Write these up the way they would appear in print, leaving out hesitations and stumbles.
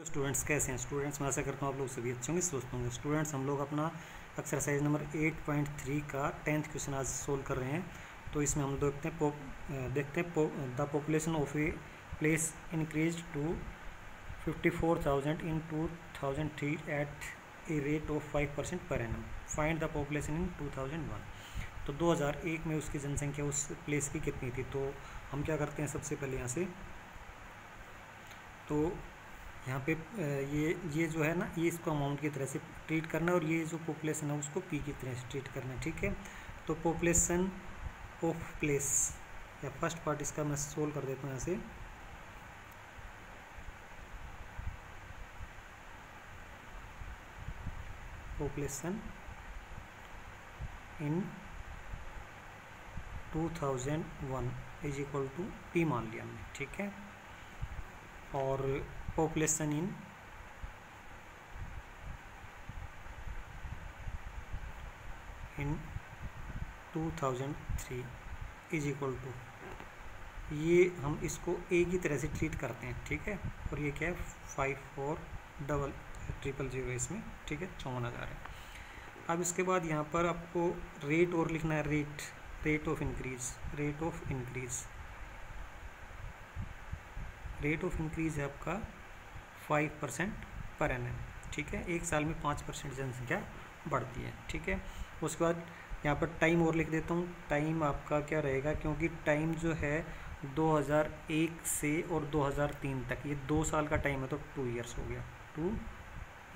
Students कैसे हैं students? मैं आशा करता हूँ आप लोग सभी अच्छे होंगे, स्वस्थ होंगे। स्टूडेंट्स, हम लोग अपना एक्सरसाइज नंबर 8.3 का 10th क्वेश्चन आज सोल्व कर रहे हैं। तो इसमें हम देखते हैं the population of a place increase to 54,000 in 2003 at a rate of 5% per annum. Find the population in 2001। तो 2001 में उसकी जनसंख्या उस प्लेस की कितनी थी? तो हम क्या करते हैं, सबसे पहले यहाँ से तो यहाँ पे ये जो है ना, ये इसको अमाउंट की तरह से ट्रीट करना है और ये जो पॉपुलेशन है उसको पी की तरह से ट्रीट करना है। ठीक है, तो पॉपुलेशन ऑफ प्लेस या फर्स्ट पार्ट इसका मैं सोल्व कर देता हूँ यहाँ से। Population in 2001 is equal to P मान लिया हमने। ठीक है, और population in 2003 is equal to, ये हम इसको ए की तरह से ट्रीट करते हैं। ठीक है, और ये क्या है 54,000 इसमें। ठीक है, 54,000 है। अब इसके बाद यहाँ पर आपको रेट और लिखना है, रेट ऑफ इंक्रीज है आपका 5% पर एनम। ठीक है, एक साल में 5% जनसंख्या बढ़ती है। ठीक है, उसके बाद यहाँ पर टाइम और लिख देता हूँ। टाइम आपका क्या रहेगा, क्योंकि टाइम जो है 2001 से और 2003 तक, ये 2 साल का टाइम है, तो 2 ईयर्स हो गया, 2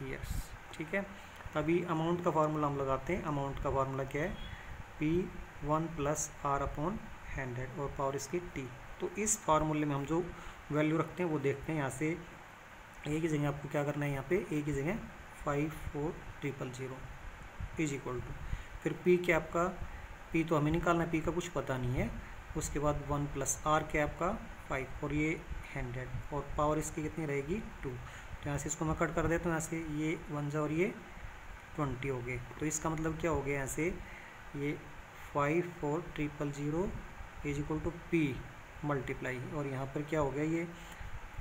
ईयर्स। ठीक है, अभी अमाउंट का फार्मूला हम लगाते हैं। अमाउंट का फार्मूला क्या है, P1 + R/100 और पावर इसकी T। तो इस फार्मूले में हम जो वैल्यू रखते हैं वो देखते हैं। यहाँ से ए की जगह आपको क्या करना है, यहाँ पे ए की जगह 54,000 इज इक्वल टू, फिर पी क्या आपका, पी तो हमें निकालना है, पी का कुछ पता नहीं है। उसके बाद 1 + R क्या आपका 5 और ये 100 और पावर इसकी कितनी रहेगी 2। तो यहाँ से इसको मैं कट कर देता हूँ। यहाँ से ये 1 और ये 20 हो गए। तो इसका मतलब क्या हो गया, यहाँ से ये 54,000 is equal to P multiply, और यहाँ पर क्या हो गया, ये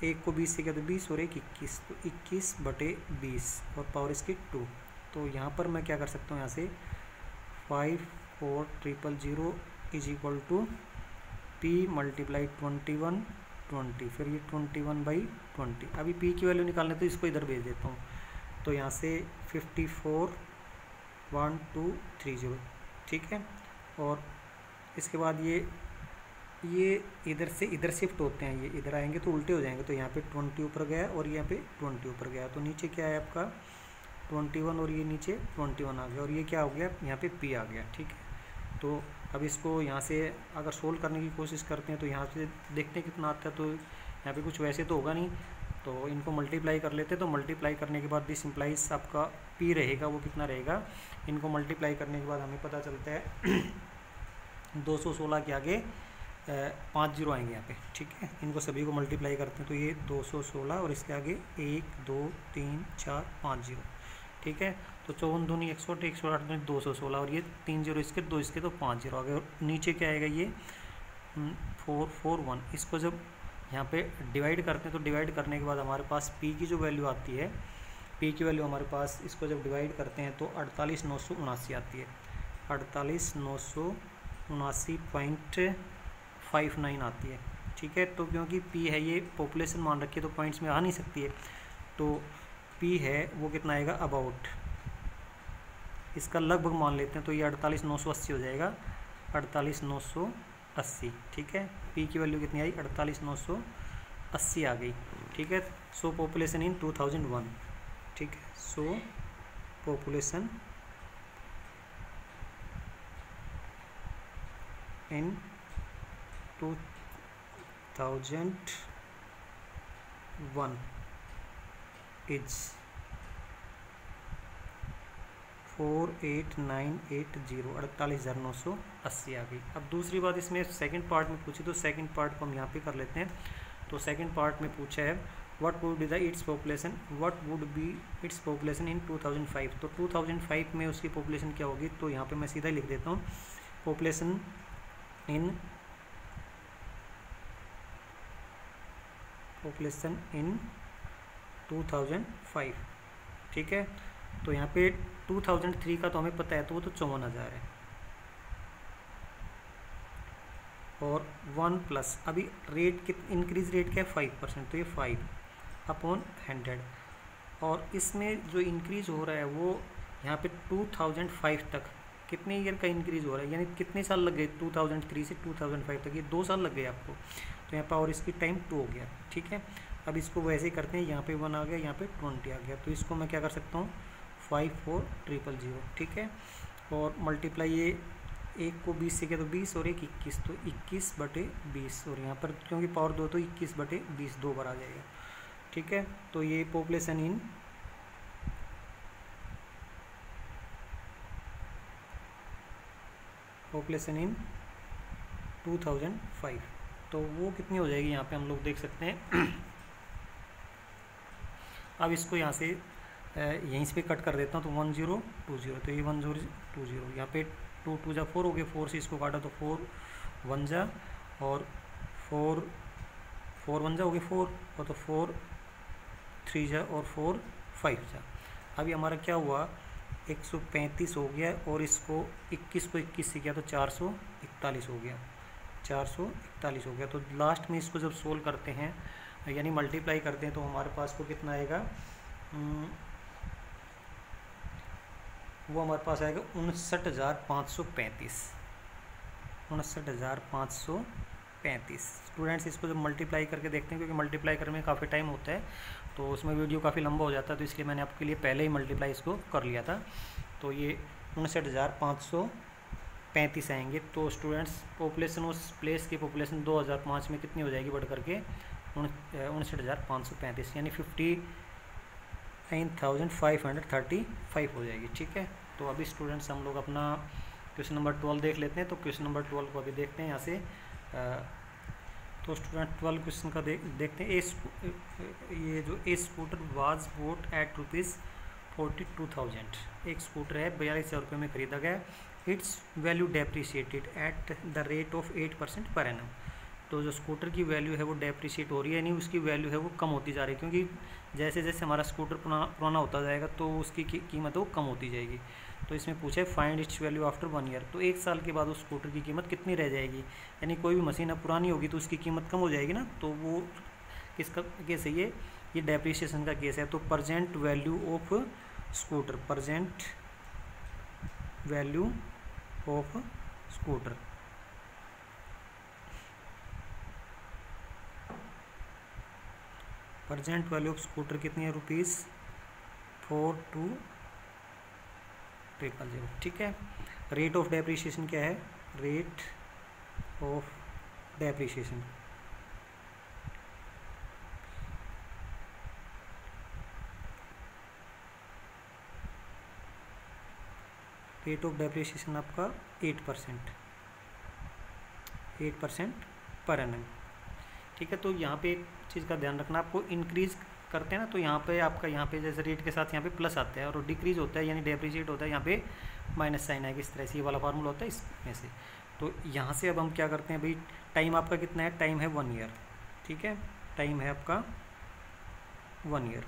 1 को 20 से क्या, तो 20 और 1 21, तो 21/20 और पावर इसकी 2। तो यहाँ पर मैं क्या कर सकता हूँ, यहाँ से 54,000 is equal to P multiply 21/20, फिर ये 21/20। अभी पी की वैल्यू निकालने तो इसको इधर भेज देता हूँ। तो यहाँ से 54,1230। ठीक है, और इसके बाद ये इधर से इधर शिफ्ट होते हैं, ये इधर आएंगे तो उल्टे हो जाएंगे। तो यहाँ पे 20 ऊपर गया और यहाँ पे 20 ऊपर गया, तो नीचे क्या है आपका 21 और ये नीचे 21 आ गया, और ये क्या हो गया, यहाँ पे पी आ गया। ठीक है, तो अब इसको यहाँ से अगर सोल्व करने की कोशिश करते हैं तो यहाँ से देखते हैं कितना आता है। तो यहाँ पे कुछ वैसे तो होगा नहीं, तो इनको मल्टीप्लाई कर लेते हैं। तो मल्टीप्लाई करने के बाद दिस इम्प्लाइज आपका पी रहेगा, वो कितना रहेगा, इनको मल्टीप्लाई करने के बाद हमें पता चलता है 216 के आगे 5 जीरो आएंगे यहाँ पे। ठीक है, इनको सभी को मल्टीप्लाई करते हैं तो ये 216 और इसके आगे 1 2 3 4 5 जीरो। ठीक है, तो 54 दूनी 108, 108 दूनी 216 और ये 3 जीरो इसके, 2 इसके, तो 5 जीरो आ गए। और नीचे क्या आएगा, ये 441। इसको जब यहाँ पे डिवाइड करते हैं तो डिवाइड करने के बाद हमारे पास पी की जो वैल्यू आती है, पी की वैल्यू हमारे पास, इसको जब डिवाइड करते हैं तो 48,979 आती है, 48,979.59 आती है। ठीक है, तो क्योंकि पी है, ये पॉपुलेशन मान रखी है तो पॉइंट्स में आ नहीं सकती है, तो पी है वो कितना आएगा, अबाउट, इसका लगभग मान लेते हैं तो ये 48,980 हो जाएगा, 48,980। ठीक है, पी की वैल्यू कितनी आई, 48,980 आ गई। ठीक है, सो पॉपुलेशन इन 2001। ठीक है, सो पॉपुलेशन इन 2001 इज 48,980, 48,980 आ गई। अब दूसरी बात इसमें सेकंड पार्ट में पूछी, तो सेकंड पार्ट को हम यहाँ पे कर लेते हैं। तो सेकंड पार्ट में पूछा है what would be its population in 2005। तो 2005 में उसकी पॉपुलेशन क्या होगी, तो यहाँ पे मैं सीधा लिख देता हूँ, पॉपुलेशन इन 2005, ठीक है। तो यहाँ पे 2003 का तो हमें पता है, तो वो तो 54,000 है। और 1 प्लस अभी रेट कित इंक्रीज रेट क्या है 5%, तो ये 5/100। और इसमें जो इंक्रीज हो रहा है वो यहाँ पे 2005 तक कितने ईयर का इंक्रीज हो रहा है, यानी कितने साल लग गए 2003 से 2005 तक, ये 2 साल लग गए आपको। तो यहाँ पर और इसकी टाइम 2 हो गया, ठीक है। अब इसको वैसे ही करते हैं, यहाँ पे 1 आ गया, यहाँ पे 20 आ गया, तो इसको मैं क्या कर सकता हूँ 54,000, ठीक है। और मल्टीप्लाई ये 1 को 20 से किया तो 20 और 1 21, तो 21/20। और यहाँ पर क्योंकि पावर 2 तो 21/20 2 बार आ जाएगा, ठीक है। तो ये पॉपुलेशन इन 2005, तो वो कितनी हो जाएगी यहाँ पे हम लोग देख सकते हैं। अब इसको यहाँ से यहीं से कट कर देता हूँ, तो 1020, तो ये 1020, यहाँ पे 2 2 जा 4 हो गए, 4 से इसको काटा तो 4 1 जा, और 4 1 जा हो गए 4, और तो 4 3 जा, और 4 5 जा। अभी हमारा क्या हुआ 135 हो गया, और इसको 21 को 21 से किया तो 441 हो गया, 441 हो गया। तो लास्ट में इसको जब सोल्व करते हैं यानी मल्टीप्लाई करते हैं तो हमारे पास को कितना आएगा, वो हमारे पास आएगा 59,535, 59,535। स्टूडेंट्स इसको जब मल्टीप्लाई करके देखते हैं, क्योंकि मल्टीप्लाई करने में काफ़ी टाइम होता है, तो उसमें वीडियो काफ़ी लंबा हो जाता है, तो इसलिए मैंने आपके लिए पहले ही मल्टीप्लाई इसको कर लिया था। तो ये 59,535 आएंगे। तो स्टूडेंट्स पॉपुलेशन उस प्लेस की पॉपुलेशन 2005 में कितनी हो जाएगी बढ़ करके 59,535, यानी 59,535 हो जाएगी, ठीक है। तो अभी स्टूडेंट्स हम लोग अपना क्वेश्चन नंबर 12 देख लेते हैं। तो क्वेश्चन नंबर 12 को अभी देखते हैं यहाँ से। तो स्टूडेंट 12 क्वेश्चन का देखते हैं। ये जो ए स्कूटर वाज बोट एट ₹42,000, एक स्कूटर है 42,000 रुपये में ख़रीदा गया। It's value depreciated at the rate of 8% per annum. तो जो स्कूटर की वैल्यू है वो डेप्रिशिएट हो रही है, यानी उसकी वैल्यू है वो कम होती जा रही है, क्योंकि जैसे जैसे हमारा स्कूटर पुराना होता जाएगा तो उसकी कीमत वो कम होती जाएगी। तो इसमें पूछा है find its value after 1 year, तो 1 साल के बाद उस स्कूटर की कीमत कितनी रह जाएगी, यानी कोई भी मशीन अब पुरानी होगी तो उसकी कीमत कम हो जाएगी ना। तो वो किसका केस है, ये डेप्रिशिएशन का केस है। तो present value of scooter, present value of scooter, present value of scooter कितनी है ₹42,000, ठीक है। रेट ऑफ डेप्रिशिएशन क्या है, rate of depreciation rate of depreciation आपका 8% पर एनम, ठीक है। तो यहाँ पे एक चीज़ का ध्यान रखना, आपको इंक्रीज़ करते हैं ना तो यहाँ पे आपका यहाँ पे जैसे रेट के साथ यहाँ पे प्लस आता है, और डिक्रीज़ होता है यानी डेप्रिशिएट होता है यहाँ पे माइनस साइन आएगा, इस तरह से ये वाला फार्मूला होता है इसमें से। तो यहाँ से अब हम क्या करते हैं भाई, टाइम आपका कितना है, टाइम है 1 ईयर, ठीक है। टाइम है आपका 1 ईयर,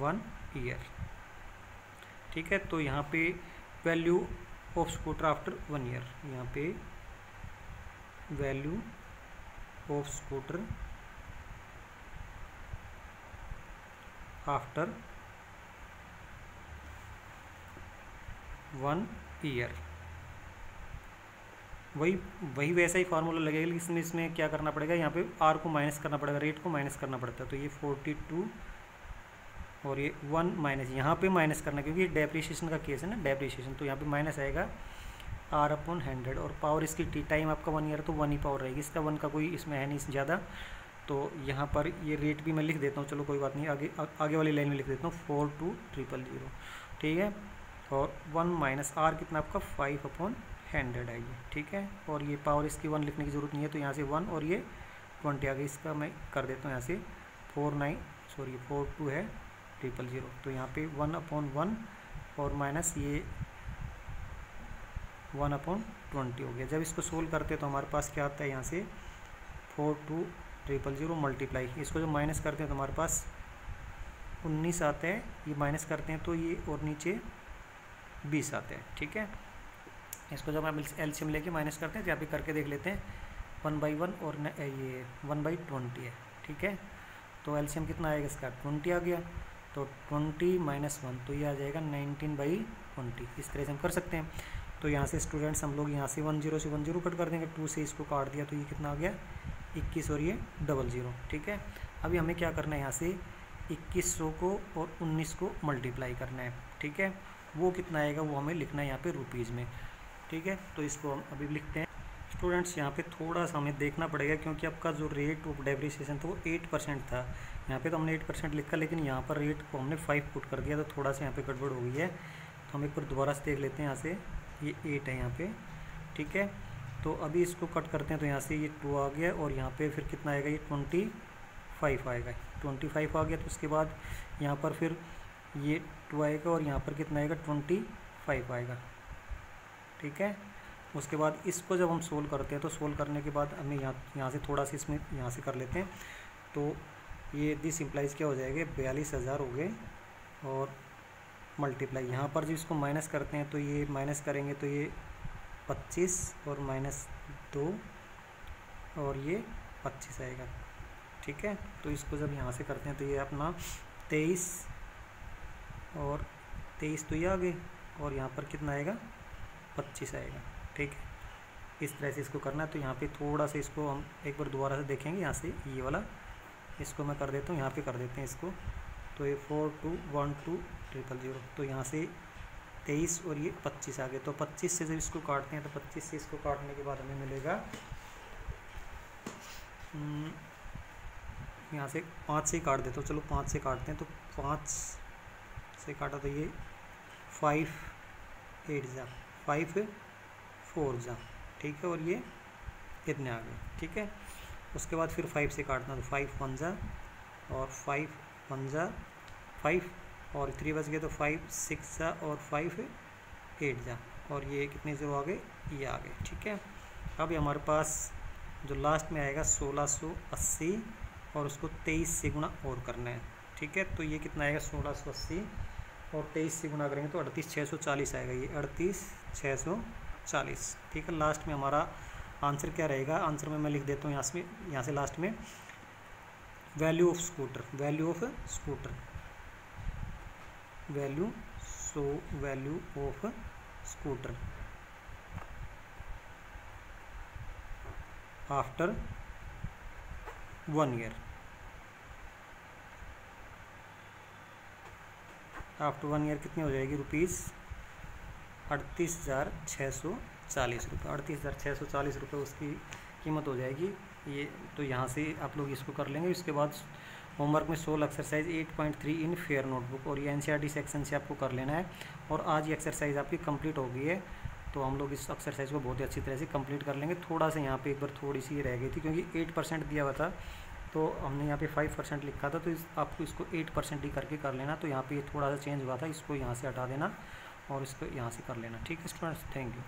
1 ईयर, ठीक है। तो यहाँ पे value of scooter after 1 year, यहाँ पे value of scooter after 1 year, वही वैसा ही फार्मूला लगेगा, लेकिन इसमें क्या करना पड़ेगा, यहाँ पे आर को माइनस करना पड़ेगा, रेट को माइनस करना पड़ता है। तो ये 42 और ये 1 माइनस, यहाँ पे माइनस करना क्योंकि डेप्रिशिएशन का केस है ना, डेप्रिशिएशन, तो यहाँ पे माइनस आएगा R/100, और पावर इसकी टाइम आपका 1 ईयर तो 1 ही पावर रहेगी, इसका 1 का कोई इसमें है नहीं ज़्यादा। तो यहाँ पर ये रेट भी मैं लिख देता हूँ, चलो कोई बात नहीं, आगे वाली लाइन में लिख देता हूँ 42,000, ठीक है। और 1 माइनस आर कितना आपका 5/100 है ये, ठीक है। और ये पावर इसकी 1 लिखने की ज़रूरत नहीं है, तो यहाँ से 1 और ये 20 आ गई, इसका मैं कर देता हूँ यहाँ से 42 है 000, तो यहाँ पे 1/1 और माइनस ये 1/20 हो गया। जब इसको सोल्व करते हैं तो हमारे पास क्या आता है, यहाँ से 000 मल्टीप्लाई, इसको जब माइनस करते हैं तो हमारे पास 19 आते हैं, ये माइनस करते हैं तो ये और नीचे 20 आते हैं। ठीक है, इसको जब हम एलसीएम लेके माइनस करते हैं तो यहाँ पे करके देख लेते हैं 1/1 और ये 1/20 है। ठीक है, तो एलसीएम कितना आएगा इसका 20 आ गया, तो 20 - 1 तो ये आ जाएगा 19/20। इस तरह से हम कर सकते हैं। तो यहाँ से स्टूडेंट्स हम लोग यहाँ से 10 से 10 कट कर देंगे, 2 से इसको काट दिया तो ये कितना आ गया 21 और ये 00। ठीक है, अभी हमें क्या करना है, यहाँ से 2100 को और 19 को मल्टीप्लाई करना है। ठीक है, वो कितना आएगा वो हमें लिखना है यहाँ पे रुपीज़ में। ठीक है, तो इसको हम अभी लिखते हैं। स्टूडेंट्स यहाँ पे थोड़ा सा हमें देखना पड़ेगा क्योंकि आपका जो रेट ऑफ डेप्रिसिएशन था वो 8% था। यहाँ पे तो हमने 8% लिखा, लेकिन यहाँ पर रेट को हमने 5 पुट कर दिया, तो थोड़ा सा यहाँ पे गड़बड़ हो गई है। तो हम एक बार दोबारा से देख लेते हैं। यहाँ से ये 8 है यहाँ पे। ठीक है, तो अभी इसको कट करते हैं तो यहाँ से ये 2 आ गया और यहाँ पे फिर कितना आएगा, ये 25 आएगा। 25 आ गया, तो उसके बाद यहाँ पर फिर ये 2 आएगा और यहाँ पर कितना आएगा 25 आएगा। ठीक है, उसके बाद इसको जब हम सोल्व करते हैं तो सोल्व करने के बाद हमें यहाँ से थोड़ा सा इसमें यहाँ से कर लेते हैं, तो ये दिस इम्प्लाइज़ क्या हो जाएगा 42,000 हो गए और मल्टीप्लाई यहाँ पर जो इसको माइनस करते हैं तो ये माइनस करेंगे तो ये 25 और -2 और ये 25 आएगा। ठीक है, तो इसको जब यहाँ से करते हैं तो ये अपना 23 और 23 तो ये आ गए और यहाँ पर कितना आएगा 25 आएगा। ठीक है, इस तरह से इसको करना है। तो यहाँ पे थोड़ा सा इसको हम एक बार दोबारा से देखेंगे। यहाँ से ये वाला इसको मैं कर देता हूँ, यहाँ पे कर देते हैं इसको, तो ये 421200, तो यहाँ से 23 और ये 25 आ गए। तो 25 से जब इसको काटते हैं तो 25 से इसको काटने के बाद हमें मिलेगा यहाँ से 5 से काट देता हूँ, चलो 5 से काटते हैं। तो 5 से काटा तो ये 5 8 जा 5 4 जा। ठीक है, और ये इतने आ गए। ठीक है, उसके बाद फिर 5 से काटना तो 5 1 जा और 5 1 जा 5 और 3 बच गए तो 5 6 जा और 5 8 जा और ये कितने ज़ीरो आ गए, ये आ गए। ठीक है, अब हमारे पास जो लास्ट में आएगा 1680 और उसको 23 से गुना और करना है। ठीक है, तो ये कितना आएगा 1680 और 23 से गुना करेंगे तो 38,640 आएगा, ये 38,640। ठीक है, लास्ट में हमारा आंसर क्या रहेगा, आंसर में मैं लिख देता हूँ यहाँ से लास्ट में value of scooter value of scooter after 1 year. After 1 year कितनी हो जाएगी रुपीज़ 38,640 रुपये। 38,640 रुपये उसकी कीमत हो जाएगी ये। तो यहाँ से आप लोग इसको कर लेंगे। इसके बाद होमवर्क में 16 एक्सरसाइज 8.3 इन फेयर नोटबुक और ये एनसीईआरटी सेक्शन से आपको कर लेना है। और आज ये एक्सरसाइज आपकी कंप्लीट हो गई है, तो हम लोग इस एक्सरसाइज को बहुत ही अच्छी तरह से कंप्लीट कर लेंगे। थोड़ा सा यहाँ पे एक बार थोड़ी सी रह गई थी क्योंकि 8% दिया हुआ था, तो हमने यहाँ पे 5% लिखा था, तो आपको इसको 8% ही करके कर लेना। तो यहाँ पे ये थोड़ा सा चेंज हुआ था, इसको यहाँ से हटा देना और इसको यहाँ से कर लेना। ठीक है स्टूडेंट्स, थैंक यू।